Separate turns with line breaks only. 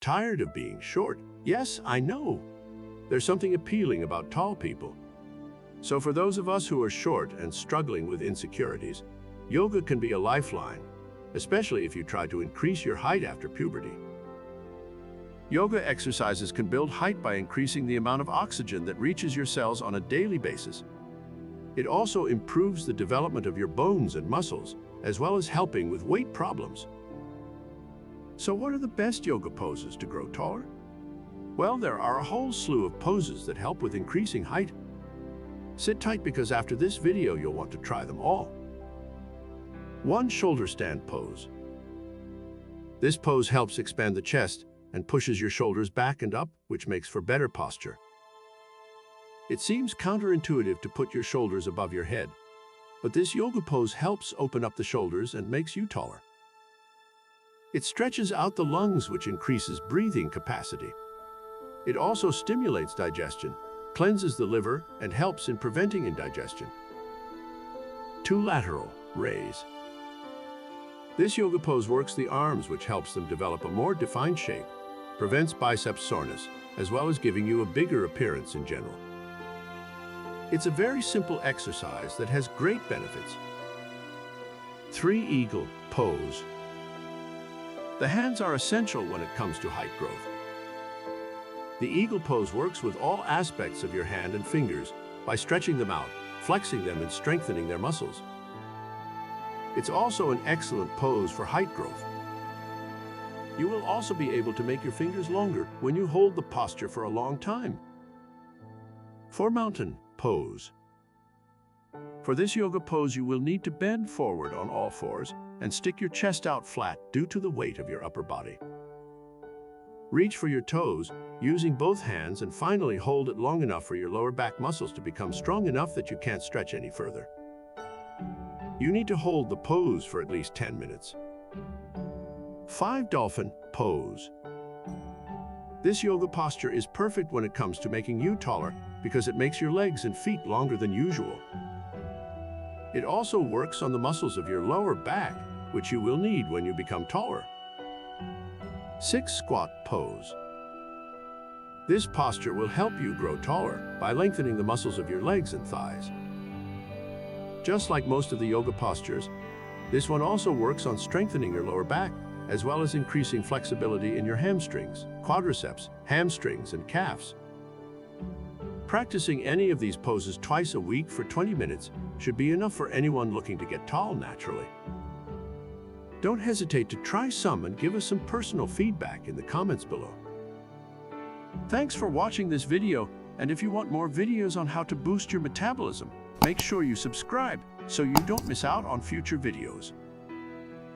Tired of being short? Yes, I know. There's something appealing about tall people. So for those of us who are short and struggling with insecurities, yoga can be a lifeline, especially if you try to increase your height after puberty. Yoga exercises can build height by increasing the amount of oxygen that reaches your cells on a daily basis. It also improves the development of your bones and muscles, as well as helping with weight problems. So what are the best yoga poses to grow taller? Well, there are a whole slew of poses that help with increasing height. Sit tight because after this video you'll want to try them all. 1. Shoulder stand pose. This pose helps expand the chest and pushes your shoulders back and up, which makes for better posture. It seems counterintuitive to put your shoulders above your head, but this yoga pose helps open up the shoulders and makes you taller. It stretches out the lungs, which increases breathing capacity. It also stimulates digestion, cleanses the liver, and helps in preventing indigestion. 2. Lateral raise. This yoga pose works the arms, which helps them develop a more defined shape, prevents bicep soreness, as well as giving you a bigger appearance in general. It's a very simple exercise that has great benefits. 3. Eagle pose. The hands are essential when it comes to height growth. The eagle pose works with all aspects of your hand and fingers by stretching them out, flexing them, and strengthening their muscles. It's also an excellent pose for height growth. You will also be able to make your fingers longer when you hold the posture for a long time. 4. Mountain pose. For this yoga pose, you will need to bend forward on all fours and stick your chest out flat due to the weight of your upper body. Reach for your toes using both hands and finally hold it long enough for your lower back muscles to become strong enough that you can't stretch any further. You need to hold the pose for at least 10 minutes. 5. Dolphin pose. This yoga posture is perfect when it comes to making you taller because it makes your legs and feet longer than usual. It also works on the muscles of your lower back, which you will need when you become taller. 6. Squat pose. This posture will help you grow taller by lengthening the muscles of your legs and thighs. Just like most of the yoga postures, this one also works on strengthening your lower back, as well as increasing flexibility in your hamstrings, quadriceps, hamstrings, and calves. Practicing any of these poses twice a week for 20 minutes should be enough for anyone looking to get tall naturally. Don't hesitate to try some and give us some personal feedback in the comments below. Thanks for watching this video, and if you want more videos on how to boost your metabolism, make sure you subscribe so you don't miss out on future videos.